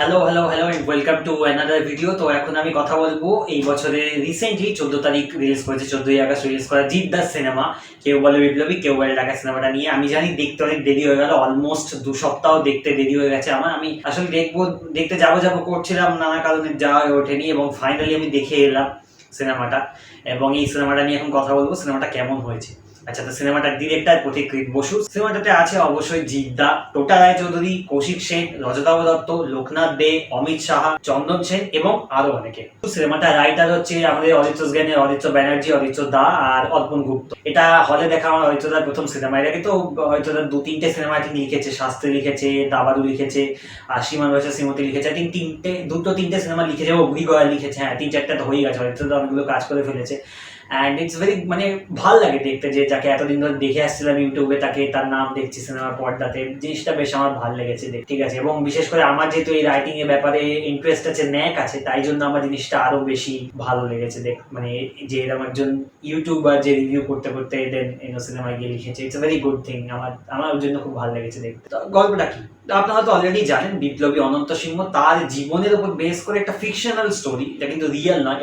Hello hello hello and welcome to another video. তো এখন আমি কথা বলবো এই বছরে রিসেন্টলি 14 তারিখ রিলিজ করেছে, 14ই আগস্ট রিলিজ করা জিৎ দাস সিনেমা। কেউ বলে বিপ্লবী, কেউ বলে ঢাকা সিনেমাটা নিয়ে। আমি জানি দেখতে অনেক দেরি হয়ে গেল, অলমোস্ট 2 সপ্তাহ দেখতে দেরি হয়ে গেছে আমার। আমি আসলে দেখতে যাবো করছিলাম, নানা কারণে যাওয়া হয়ে ওঠেনি এবং ফাইনালি আমি দেখে এলাম সিনেমাটা। এবং এই সিনেমাটা নিয়ে এখন কথা বলবো, সিনেমাটা কেমন হয়েছে। আচ্ছা, তো সিনেমাটার ডিরেক্টর পথিকৃৎ বসু। সিনেমাটাতে আছে অবশ্যই জিদ্দা, টোটা রায়চৌধুরী, কৌশিক সেন, রজতাভ দত্ত, লোকনাথ দে, অমিত সাহা, চন্দন সেন এবং আরো অনেকে। সিনেমাটা রাইটার হচ্ছে আমাদের অদিত্য জ্ঞানের অদিত্য ব্যানার্জি, অদিত্য দা আর অর্পণ গুপ্ত। এটা হলে দেখা আমার অদিত্য দার প্রথম সিনেমা। এর আগে তো অদিত্য দার 2-3টে সিনেমা লিখেছে, শাস্ত্রী লিখেছে, দাবারু লিখেছে, আর সীমান ভাষা শ্রীমতী লিখেছে। আই থিঙ্ক 2-3টে সিনেমা লিখেছে, অগ্নিগয়া লিখেছে। হ্যাঁ, 3-4টা তো হয়ে গেছে, অদিত্য দা অনেকগুলো কাজ করে ফেলেছে। অ্যান্ড ইটস ভেরি ভাল লাগে দেখতে, যে যাকে এতদিন ধরে দেখে আসছিলাম ইউটিউবে, তাকে তার নাম দেখছি সিনেমার পর্দাতে। জিনিসটা বেশ আমার ভালো লেগেছে দেখ, ঠিক আছে। এবং বিশেষ করে আমার যেহেতু এই রাইটিং এর ব্যাপারে ইন্টারেস্ট আছে, ন্যাক আছে, তাই জন্য আমার জিনিসটা আরো বেশি ভালো লেগেছে দেখ। যে এরকম একজন ইউটিউবার যে রিভিউ করতে করতে দেন সিনেমায় গিয়ে লিখেছে, ইটস ভেরি গুড থিং। আমার ওর জন্য খুব ভালো লেগেছে দেখতে। তো গল্পটা কি আপনারা তো অলরেডি জানেন, বিপ্লবী অনন্ত সিংহ তার জীবনের উপর বেস করে একটা ফিকশনাল স্টোরি, এটা কিন্তু রিয়েল নয়,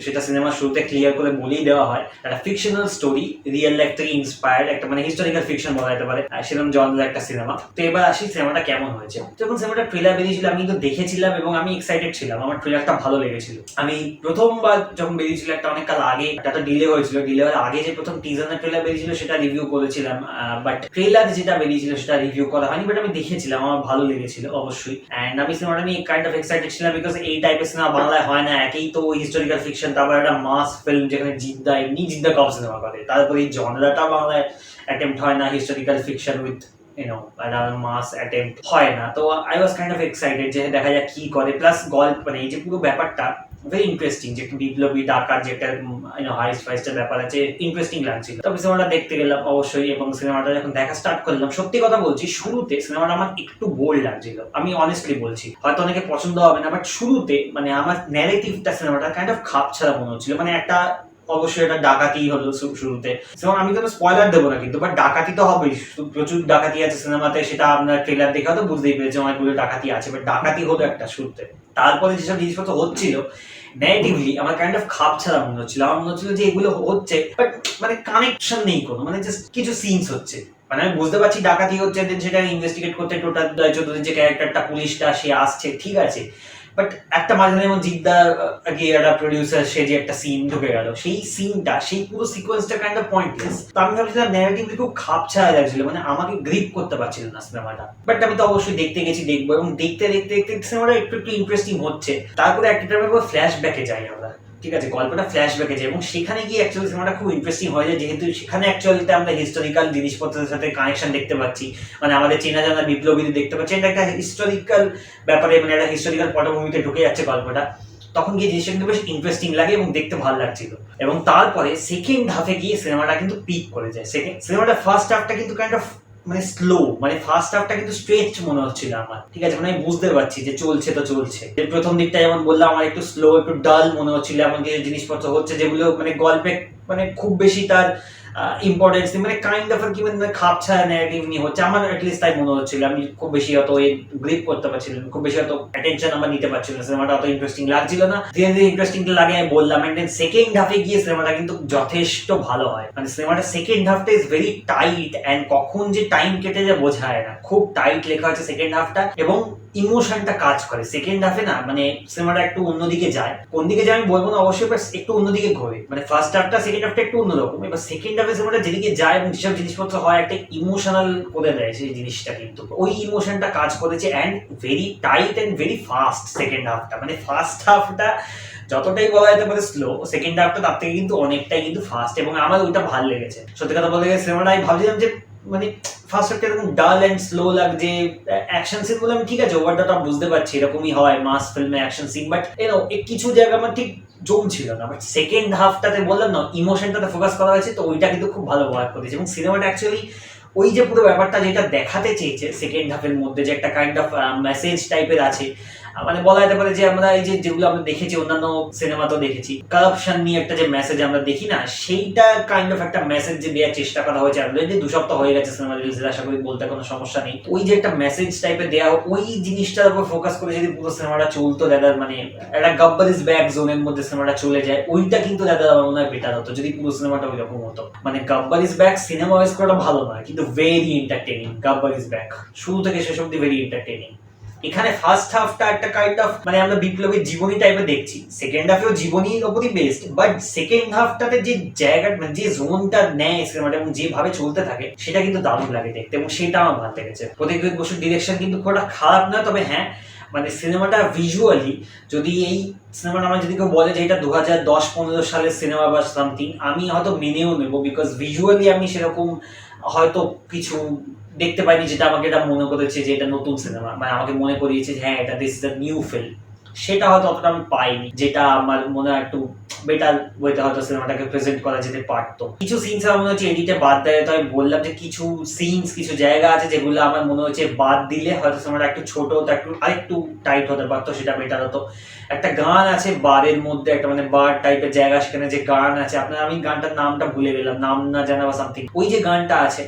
সেটা সিনেমার শুরুতে ক্লিয়ার করে বলেই দেওয়া হয়। একটা ফিকশনাল স্টোরি, রিয়েল লাইফ থেকে ইন্সপায়ার্ড, একটা হিস্টোরিক্যাল ফিকশন বলা যেতে পারে, সেরকম জনরার একটা সিনেমা। তো এবার আসি সিনেমাটা কেমন হয়েছে। যখন সিনেমাটা ট্রেলার বেরিয়েছিল আমি কিন্তু দেখেছিলাম এবং আমি এক্সাইটেড ছিলাম, আমার ট্রেলারটা ভালো লেগেছিল। আমি প্রথমবার যখন বেরিয়েছিল, একটা অনেক কাল আগে, একটা ডিলে হয়েছিল, ডিলে হওয়ার আগে যে প্রথম টিজারের ট্রেলার বেরিয়েছিল সেটা রিভিউ করেছিলাম, বাট ট্রেলার যেটা বেরিয়েছিল সেটা রিভিউ করা হয়নি। বাট আমি দেখেছিলাম, আমার ভালো লেগেছিল অবশ্যই। এন্ড আমি সিনেমাটা নিয়ে কাইন্ড অফ এক্সাইটেড ছিলাম, বিকজ এই টাইপের সিনেমা বাংলায় হয় না। একই তো হিস্টোরিক্যাল ফিকশন, তারপর একটা মাস ফিল্ম যেখানে জিদ্দা কম সিনেমা করে, তারপরে এই জনরাটা বাংলায় অ্যাটেম্প্ট হয় না, historical fiction with mass attempt হয় না। তো I was kind of excited যে দেখা যাক কি করে। প্লাস গল্প এই যে পুরো ব্যাপারটা ভেরি ইন্টারেস্টিং, যে একটা বিপ্লবী ডাকার যে একটা হাইস্ট ফাইস্টের ব্যাপার আছে, ইন্টারেস্টিং লাগছিল। তবে সিনেমাটা দেখতে গেলাম অবশ্যই, এবং সিনেমাটা যখন দেখা স্টার্ট করলাম, সত্যি কথা বলছি, শুরুতে সিনেমাটা আমার একটু বোর লাগছিল। আমি অনেস্টলি বলছি, হয়তো অনেকে পছন্দ হবে না, বাট শুরুতে আমার ন্যারেটিভটা সিনেমাটা কাইন্ড অফ খাপ ছাড়া মনে হচ্ছিল। একটা অবশ্যই এটা ডাকাতি হলো শুরুতে। যেমন আমি কোনো স্পয়লার দেবো না কিন্তু, বাট ডাকাতি তো হবেই, প্রচুর ডাকাতি আছে সিনেমাতে, সেটা আপনার ট্রেলার দেখে হয়তো বুঝতেই পেরেছে অনেকগুলো ডাকাতি আছে। বাট ডাকাতি হলো একটা শুরুতে, তারপরে যেসব জিনিসপত্র হচ্ছিল নেগেটিভলি আমার কাইন্ড অফ খাপ ছাড়া মনে হচ্ছিল। আমার মনে হচ্ছিল যে এগুলো হচ্ছে, বাট কানেকশন নেই কোনো, জাস্ট কিছু সিনস হচ্ছে। আমি বুঝতে পারছি ডাকাতি হচ্ছে, দেন সেটা ইনভেস্টিগেট করতে টোটাল রায়চৌধুরীর যে ক্যারেক্টারটা, পুলিশটা, সে আসছে, ঠিক আছে। বাট একটা মাঝে যেমন জিদ্দা একটা প্রডিউসার, সে যে একটা সিন ঢুকে গেল, সেই সিনটা, সেই পুরো সিকোয়েন্সটা কাইন্ড অফ পয়েন্টলেস। তো আমি ভাবছিলাম ন্যারেটিভলি খুব খাপ ছাড়া লাগছিল, আমাকে গ্রিপ করতে পারছিল না সিনেমাটা। বাট আমি তো অবশ্যই দেখতে গেছি, দেখবো, এবং দেখতে দেখতে দেখতে সিনেমাটা একটু একটু ইন্টারেস্টিং হচ্ছে। তারপরে একটা টাইমের পর ফ্ল্যাশ ব্যাকে যাই আমরা, ঠিক আছে, গল্পটা ফ্ল্যাশ ব্যাকে যায়, এবং সেখানে গিয়ে অ্যাকচুয়ালি সিনেমাটা খুব ইন্টারেস্টিং হয়ে যায়, যেহেতু সেখানে অ্যাকচুয়ালিতে আমরা হিস্টোরিক্যাল জিনিসপত্রের সাথে কানেকশন দেখতে পাচ্ছি। আমাদের চেনা জানা বিপ্লবীদের দেখতে পাচ্ছি, এটা একটা হিস্টোরিক্যাল ব্যাপারে, একটা হিস্টোরিক্যাল পটভূমিতে ঢুকে যাচ্ছে গল্পটা। তখন গিয়ে জিনিসটা কিন্তু বেশ ইন্টারেস্টিং লাগে এবং দেখতে ভালো লাগছিল। এবং তারপরে সেকেন্ড হাফে গিয়ে সিনেমাটা কিন্তু পিক করে যায়। সিনেমাটা ফার্স্ট হাফটা কিন্তু কাইন্ড অফ স্লো, ফার্স্ট হাফটা কিন্তু স্ট্রেচ মনে হচ্ছিল আমার, ঠিক আছে। আমি বুঝতে পারছি যে চলছে তো চলছে, যে প্রথম দিকটা যেমন বললাম আমার একটু স্লো, একটু ডাল মনে হচ্ছিল, এমন কিছু জিনিসপত্র হচ্ছে যেগুলো গল্পে খুব বেশি তার ইম্পর্টেন্স নেই, কাইন্ড অফ কি খাপ ছাড়া ন্যারেটিভ নিয়ে হচ্ছে, আমার অ্যাটলিস্ট তাই মনে হচ্ছিল। আমি খুব বেশি অত গ্রিপ করতে পারছিলাম, খুব বেশি অত অ্যাটেনশন আমার নিতে পারছিল না, সিনেমাটা অত ইন্টারেস্টিং লাগছিল না। ধীরে ধীরে ইন্টারেস্টিং লাগে আমি বললাম, এন্ড দেন সেকেন্ড হাফে গিয়ে সিনেমাটা কিন্তু যথেষ্ট ভালো হয়। সিনেমাটা সেকেন্ড হাফটা ইজ ভেরি টাইট, এন্ড কখন যে টাইম কেটে যায় বোঝায় না, খুব টাইট লেখা হচ্ছে সেকেন্ড হাফটা, এবং ইমোশনটা কাজ করে সেকেন্ড হাফে না। সিনেমাটা একটু অন্যদিকে যায়, কোন দিকে যায় আমি বলবো না অবশ্যই, বাট একটু অন্যদিকে ঘোরে। ফার্স্ট হাফটা সেকেন্ড হাফটা একটু অন্যরকম, এবার সেকেন্ড হাফে সিনেমাটা যেদিকে যায় এবং যেসব জিনিসপত্র হয়, একটা ইমোশনাল করে দেয় সেই জিনিসটা, কিন্তু ওই ইমোশনটা কাজ করেছে, and very tight and very fast second হাফটা। ফার্স্ট হাফটা যতটাই বলা যেতে পারে স্লো, সেকেন্ড হাফটা তার থেকে কিন্তু অনেকটাই কিন্তু ফাস্ট, এবং আমার ওইটা ভালো লেগেছে। সত্যি কথা বলতে গেলে সিনেমাটা আমি ভাবছিলাম যে ফার্স্ট হাফটা এরকম ডাল এন্ড স্লো লাগছে। অ্যাকশন সিন গুলো আমি ঠিক আছে, ওভার দ্য টপ বুঝতে পারছি, এরকমই হয় মাস ফিল্মে অ্যাকশন সিন, বাট কিছু জায়গা আমার ঠিক জমছিল না। বাট সেকেন্ড হাফটাতে বললাম না, ইমোশনটাতে ফোকাস করা হয়েছে, তো ওইটা কিন্তু খুব ভালো ওয়ার্ক করেছে। এবং সিনেমাটা অ্যাকচুয়ালি ওই যে পুরো ব্যাপারটা যেটা দেখাতে চেয়েছে সেকেন্ড হাফের মধ্যে, যে একটা কাইন্ড অফ মেসেজ টাইপের আছে, মানে বলা যেতে পারে যে আমরা এই যে যেগুলো আমরা দেখেছি অন্যান্য সিনেমাতেও দেখেছি, কারাপশন নিয়ে একটা যে মেসেজ আমরা দেখি না, সেইটা কাইন্ড অফ একটা মেসেজ যে দেওয়ার চেষ্টা করা হয়েছে। অলরেডি 2 সপ্তাহ হয়ে গেছে সিনেমা রিলিজের, আশা করি বলতে কোনো সমস্যা নেই। ওই যে একটা মেসেজ টাইপের দেওয়া, ওই জিনিসটার উপর ফোকাস করে যদি পুরো সিনেমাটা চলতো দাদার, মানে একটা গাব্বার ইজ ব্যাক জোনের মধ্যে সিনেমাটা চলে যায়, ওইটা কিন্তু দাদা আমার মনে হয় বেটার হতো যদি পুরো সিনেমাটা ওই রকম হতো। মানে Gabbar is back cinema wise করাটা ভালো নয়, কিন্তু very entertaining. Gabbar is back শুরু থেকে শেষ অব্দি ভেরি এন্টারটেইনিং। এখানে ফার্স্ট হাফটা একটা কাইন্ড অফ মানে আমরা বিপ্লবীর জীবনী টাইপের দেখছি, সেকেন্ড হাফেও জীবনীর ওপরই বেস্ট, বাট সেকেন্ড হাফটাতে যে জায়গাটা মানে যে জোনটা নেয় সিনেমাটা এবং যেভাবে চলতে থাকে সেটা কিন্তু দারুণ লাগে দেখতে, এবং সেটা আমার ভালো লেগেছে। প্রতীক বসুর ডিরেকশন কিন্তু খুব একটা খারাপ নয়, তবে হ্যাঁ মানে সিনেমাটা ভিজুয়ালি, যদি এই সিনেমাটা আমার যদি কেউ বলে যে এটা 2010-15 সালের সিনেমা বা সামথিং, আমি হয়তো মেনেও নেবো, বিকজ ভিজুয়ালি আমি সেরকম হয়তো কিছু দেখতে পাইনি যেটা আমাকে এটা মনে করেছে যে এটা নতুন সিনেমা, মানে আমাকে মনে করিয়েছে যে হ্যাঁ এটা this is a new film, সেটা হয়তো অতটা আমি পাইনি, যেটা আমার মনে হয় একটু বেটার ওয়েতে হয়তো সিনেমাটাকে প্রেজেন্ট করা যেতে পারতো। কিছু সিনস আমার মনে হচ্ছে এডিটে বাদ দেয়, তো আমি বললাম যে কিছু সিনস কিছু জায়গা আছে যেগুলো আমার মনে হচ্ছে বাদ দিলে হয়তো সিনেমাটা একটু ছোট হতো, একটু আরেকটু টাইট হতে পারতো, সেটা বেটার হতো। একটা গান আছে বারের মধ্যে, একটা মানে বার টাইপের জায়গা, সেখানে যে গান আছে আপনার, আমি গানটার নামটা ভুলে গেলাম, নাম না জানা বা সামথিং, ওই যে গানটা আছে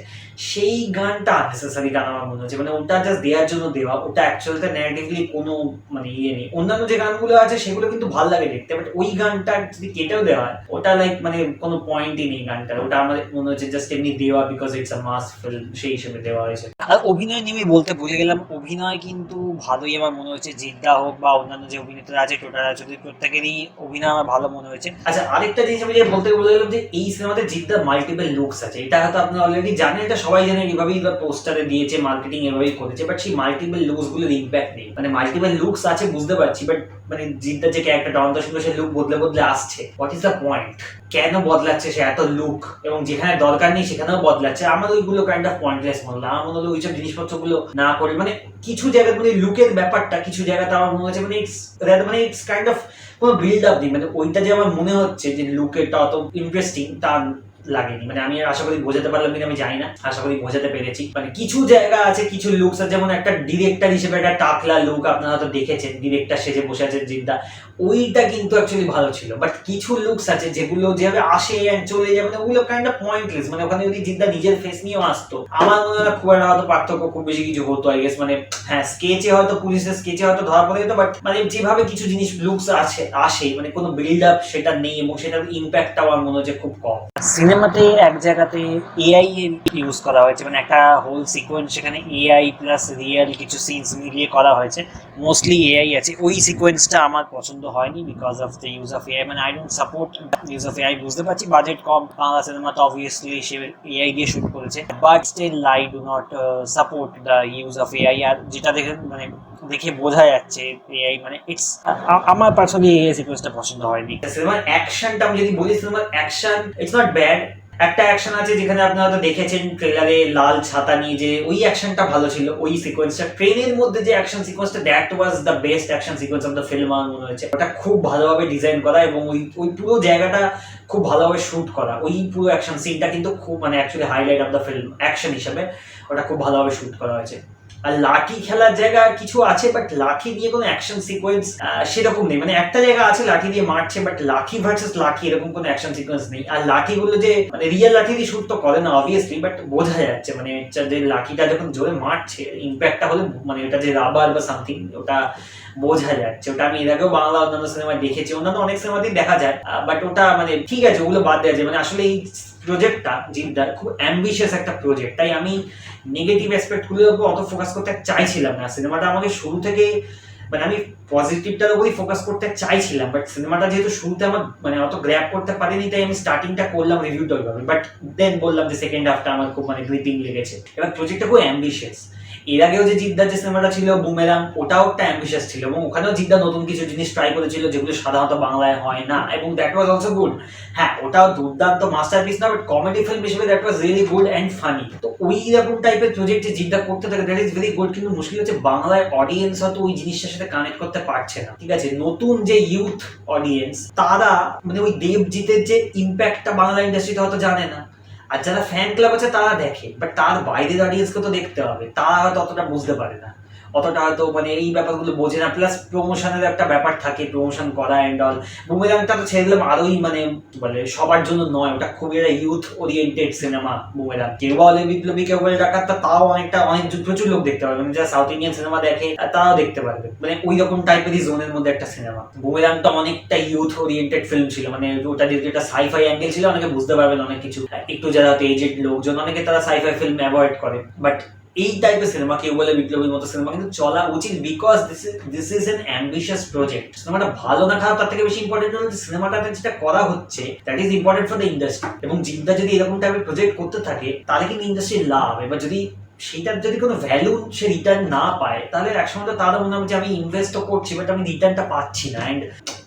সেই গানটা আননেসেসারি গান আমার মনে হচ্ছে, মানে ওটা জাস্ট দেওয়ার জন্য দেওয়া, ওটা অ্যাকচুয়ালি ন্যারেটিভলি কোনো মানে ইয়ে নেই। অন্যান্য যে গানগুলো আছে সেগুলো কিন্তু ভালো লাগে দেখতে, বাট ওই গানটা যদি কেটেও দেওয়া হয় ওটা লাইক মানে কোনো পয়েন্টই নেই গানটার, ওটা আমার মনে হচ্ছে জাস্ট এমনি দেওয়া because it's a mass film, সেই হিসেবে দেওয়া হয়েছে। আর অভিনয় নিয়ে বলতে ভুলে গেলাম, অভিনয় কিন্তু ভালোই আমার মনে হয়েছে, জিদ্দা হোক বা অন্যান্য যে অভিনেতারা আছে টোটাল যদি প্রত্যেকেরই অভিনয় আমার ভালো মনে হয়েছে। আচ্ছা আরেকটা জিনিস আমি যে বলতে ভুলে গেলাম যে এই সিনেমাতে জিদ্দার মাল্টিপল লুকস আছে, এটা হয়তো আপনি অলরেডি জানেন, এটা সবাই জানে, এভাবেই পোস্টারে দিয়েছে, মার্কেটিং এভাবেই করেছে, বাট সেই মাল্টিপল লুকস গুলোর ইম্প্যাক্ট নেই। মানে মাল্টিপল লুকস আছে বুঝতে পারছি, বাট মানে জিদ্দার যে ক্যারেক্টারটা অন্তর সুন্দর সে লুক বদলে বদলে আসছে, হোয়াট ইজ দ্য পয়েন্ট? কেন বদলাচ্ছে সে এত লুক, এবং যেখানে দরকার নেই সেখানেও বদলাচ্ছে? আমার ওইগুলো কাইন্ড অফ পয়েন্টলেস মনে হলো। আমার মনে হলো ওইসব জিনিসপত্রগুলো না করে, মানে কিছু জায়গায় মানে লুকের ব্যাপারটা কিছু জায়গাতে আমার মনে হচ্ছে মানে ইটস কাইন্ড অফ কোনো বিল্ড আপ নেই, মানে ওইটা যে আমার মনে হচ্ছে যে লুকেরটা অত ইন্টারেস্টিং তা লাগেনি। মানে আমি আশা করি বোঝাতে পারলাম কিনা আমি জানি না, আশা করি বোঝাতে পেরেছি। মানে কিছু জায়গা আছে, কিছু লুকস আছে, যেমন একটা ডিরেক্টর হিসেবে একটা টাকলা লুক আপনারা হয়তো দেখেছেন, ডিরেক্টর সেজে বসে আছে জিদ্দা, ওইটা কিন্তু অ্যাকচুয়ালি ভালো ছিল। বাট কিছু লুকস আছে যেগুলো যেভাবে আসে এন্ড চলে যায়, মানে ওগুলো কাইন্ড অফ পয়েন্টলেস। মানে ওখানে যদি জিদ্দা নিজের ফেস নিয়েও আসতো, আমার মনে হয় খুব একটা হয়তো পার্থক্য খুব বেশি কিছু হতো আই গেস। মানে হ্যাঁ স্কেচে হয়তো পুলিশের স্কেচে হয়তো ধরা পড়ে যেত, বাট মানে যেভাবে কিছু জিনিস লুকস আছে আসে, মানে কোনো বিল্ড আপ সেটা নেই, এবং সেটার ইম্প্যাক্টটা আমার মনে হচ্ছে খুব কম। সিনেমাতে এক জায়গাতে এআই এর ইউজ করা হয়েছে, মানে একটা হোল সিকোয়েন্স সেখানে এআই প্লাস রিয়েল কিছু সিনস মিলিয়ে করা হয়েছে, মোস্টলি এআই আছে। ওই সিকোয়েন্সটা আমার পছন্দ হয়নি because of the use of AI. মানে I don't support use of AI, বুঝতে পারছি বাজেট কম, বাংলা সিনেমা তো অবভিয়াসলি সে এআই দিয়ে শুট করেছে, but still I do not support the use of AI. আর যেটা দেখে মানে দেখে বোঝা যাচ্ছে এআই মানে ইটস, আমার পার্সোনালি এআই সিকোয়েন্সটা পছন্দ হয়নি। সিনেমার অ্যাকশনটা আমি যদি বলি, সিনেমার অ্যাকশন ইটস নট ব্যাড। একটা অ্যাকশন আছে যেখানে আপনারা হয়তো দেখেছেন ট্রেলারে, লাল ছাতা নিয়ে যে ওই অ্যাকশনটা ভালো ছিল, ওই সিকোয়েন্সটা ট্রেনের মধ্যে যে অ্যাকশন সিকোয়েন্সটা, that was the best action sequence of the film আমার মনে হয়েছে। ওটা খুব ভালোভাবে ডিজাইন করা এবং ওই ওই পুরো জায়গাটা খুব ভালোভাবে শুট করা, ওই পুরো অ্যাকশন সিনটা কিন্তু খুব মানে actually highlight of the film action হিসেবে, ওটা খুব ভালোভাবে শুট করা হয়েছে। আর লাঠি খেলার জায়গা কিছু আছে, বাট লাঠি দিয়ে কোনো অ্যাকশন সিকোয়েন্স সেরকম নেই। মানে একটা জায়গা আছে লাঠি দিয়ে মারছে, বাট লাঠি ভার্সেস লাঠি এরকম কোনো অ্যাকশন সিকোয়েন্স নেই। আর লাঠিগুলো যে মানে রিয়েল লাঠি দিয়ে শুট তো করে না অবভিয়াসলি, বাট বোঝা যাচ্ছে মানে যে লাঠিটা যখন জোরে মারছে ইম্প্যাক্টটা হলে মানে ওটা যে রাবার বা সামথিং ওটা বোঝা যাচ্ছে। ওটা আমি এর আগেও বাংলা অন্যান্য সিনেমায় দেখেছি, অন্যান্য অনেক সিনেমাতেই দেখা যায়, বাট ওটা মানে ঠিক আছে, ওগুলো বাদ দেওয়া যায়। মানে আসলে এই প্রজেক্টটা জিদ্দার খুব অ্যাম্বিশিয়াস একটা প্রজেক্ট, তাই আমি নেগেটিভ অ্যাসপেক্টগুলোর উপর অত ফোকাস করতে চাইছিলাম না। সিনেমাটা আমাকে শুরু থেকে মানে আমি পজিটিভটার উপরই ফোকাস করতে চাইছিলাম, বাট সিনেমাটা যেহেতু শুরুতে আমার মানে অত গ্র্যাব করতে পারিনি, তাই আমি স্টার্টিংটা করলাম রিভিউটা ওইভাবে, বাট দেন বললাম যে সেকেন্ড হাফটা আমার খুব মানে গ্রিপিং লেগেছে। এবার প্রজেক্টটা খুব অ্যাম্বিশিয়াস। এর আগেও যে জিদ্দার যে সিনেমাটা ছিল বুমেরাং, ওটাও একটা অ্যাম্বিশিয়াস ছিল, এবং ওখানেও জিদ্দা নতুন কিছু জিনিস ট্রাই করেছিল যেগুলো সাধারণত বাংলায় হয় না, এবং দ্যাট ওয়াজ অলসো গুড। হ্যাঁ ওটাও দুর্দান্ত মাস্টারপিস না, বাট কমেডি ফিল্ম হিসেবে that was really good and funny. তো ওই রকম টাইপের প্রজেক্ট যে জিদ্দা করতে থাকে দ্যাট ইজ ভেরি গুড, কিন্তু মুশকিল হচ্ছে বাংলায় অডিয়েন্স হয়তো ওই জিনিসটার সাথে কানেক্ট করতে পারছে না। ঠিক আছে, নতুন যে ইউথ অডিয়েন্স তারা মানে ওই দেবজিতের যে ইম্প্যাক্টটা বাংলা ইন্ডাস্ট্রিতে হয়তো জানে না, আর যারা ফ্যান ক্লাব আছে তারা দেখে, বাট তার বাইরের অডিয়েন্সকে তো দেখতে হবে, তারা হয়তো অতটা বুঝতে পারে না। অতটা হয়তো মানে এই ব্যাপারগুলো বোঝে না, প্লাস প্রমোশনের একটা ব্যাপার থাকে, প্রমোশন করা অ্যান্ড অল। বুমেরাংটা তো ছেড়ে দিলাম আরোই মানে কি বলে সবার জন্য নয়, ওটা খুবই একটা ইউথ ওরিয়েন্টেড সিনেমা বুমেরাং। কেউ বলে বিপ্লবী, কেউ বলে ডাকাত, তাও অনেক প্রচুর লোক দেখতে পারবে, মানে যারা সাউথ ইন্ডিয়ান সিনেমা দেখে তারাও দেখতে পারবে, মানে ওই রকম টাইপেরই জোনের মধ্যে একটা সিনেমা। বুমেরাংটা অনেকটা ইউথ ওরিয়েন্টেড ফিল্ম ছিল, মানে ওটা যেহেতু একটা সাইফাই অ্যাঙ্গেল ছিল, অনেকে বুঝতে পারবেন অনেক কিছু, একটু যারা এজেড লোকজন অনেকে তারা সাইফাই ফিল্ম অ্যাভয়েড করে, বাট এই টাইপের সিনেমা, কেউ বলে বিপ্লবীর মতো সিনেমা কিন্তু চলা উচিত, because this is an ambitious project. সিনেমাটা ভালো না খারাপ তার থেকে বেশি ইম্পর্টেন্ট হলো যে সিনেমাটাতে যেটা করা হচ্ছে that is important for the industry. এবং জিদ্দা যদি এরকম টাইপের প্রজেক্ট করতে থাকে তাহলে কিন্তু ইন্ডাস্ট্রির লাভ। এবার যদি সেটার যদি কোনো ভ্যালু সে রিটার্ন না পায়, তাহলে একসময় তো তারও মনে হবে যে আমি ইনভেস্ট তো করছি বাট আমি রিটার্নটা পাচ্ছি না। অ্যান্ড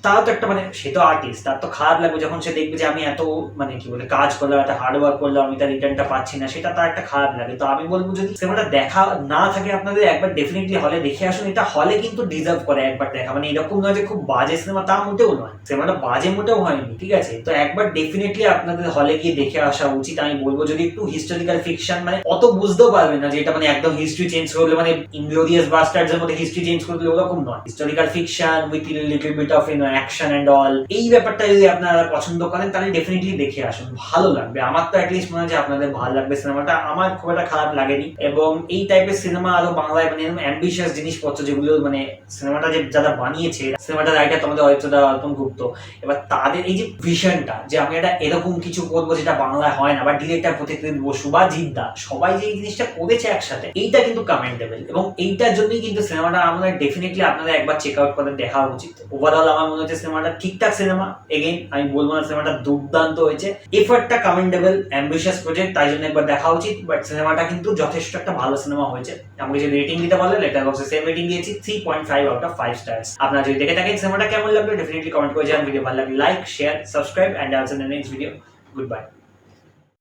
তারও তো একটা মানে সে তো আর্টিস্ট, তার তো খারাপ লাগবে যখন সে দেখবে যে আমি এত মানে কি বলে কাজ করলাম, একটা হার্ডওয়ার্ক করলাম, আমি তার রিটার্নটা পাচ্ছি না, সেটা তার একটা খারাপ লাগে। তো আমি বলবো যদি সিনেমাটা দেখা না থাকে আপনাদের, একবার ডেফিনেটলি হলে দেখে আসুন। এটা হলে কিন্তু ডিজার্ভ করে একবার দেখা, মানে এরকম নয় যে খুব বাজে সিনেমা, তার মোটেও নয়, সিনেমাটা বাজে মোটেও হয়নি, ঠিক আছে। তো একবার ডেফিনেটলি আপনাদের হলে গিয়ে দেখে আসা উচিত। আমি বলবো যদি একটু হিস্টোরিক্যাল ফিকশন, মানে অত বুঝতেও পারবেন না যে এটা মানে একদম হিস্ট্রি চেঞ্জ করলে, মানে ইনগ্লোরিয়াস বাস্টার্ডস এর মধ্যে হিস্ট্রি চেঞ্জ করলে, ওরকম নয়। Historical fiction with little bit of action and all, এই ব্যাপারটা যদি আপনারা পছন্দ করেন তাহলে ডেফিনেটলি দেখে আসুন, ভালো লাগবে। আমার তো অ্যাটলিস্ট মনে হয় যে আপনাদের ভালো লাগবে সিনেমাটা, আমার খুব একটা খারাপ লাগেনি। এবং এই টাইপের সিনেমা আরো বাংলায় মানে অ্যাম্বিশিয়াস জিনিসপত্র যেগুলো মানে সিনেমাটা যে যারা বানিয়েছে, সিনেমাটা রাইটার তোমাদের অরিত্রদা অর্পণ গুপ্ত, এবার তাদের এই যে ভিশনটা যে আমি একটা এরকম কিছু করবো যেটা বাংলায় হয় না, বা ডিরেক্টর প্রতীকৃত বসু বা জিদ্দা সবাই যে এই জিনিসটা করেছে একসাথে, এইটা কিন্তু কমেন্টেবল। এবং এইটার জন্যই কিন্তু সিনেমাটা আমাদের ডেফিনেটলি আপনাদের একবার চেক আউট করে দেখা উচিত। ওভারঅল আমার মনে হচ্ছে সিনেমাটা ঠিকঠাক সিনেমা, এগেইন আমি বলবো না সিনেমাটা দুর্দান্ত হয়েছে, এফর্টটা কমেন্টেবল, অ্যাম্বিশিয়াস প্রজেক্ট, তাই জন্য একবার দেখা উচিত। বাট সিনেমাটা কিন্তু যথেষ্ট একটা ভালো সিনেমা হয়েছে। আমাকে যদি রেটিং দিতে বলে লেটার বক্সে সেম রেটিং দিয়েছি 3.5 আউট অফ 5 স্টার্স। আপনারা যদি দেখে থাকেন সিনেমাটা কেমন লাগলো ডেফিনেটলি কমেন্ট করে জানান। ভিডিও ভালো লাগলে like, share, subscribe, and also in the next video. Good bye.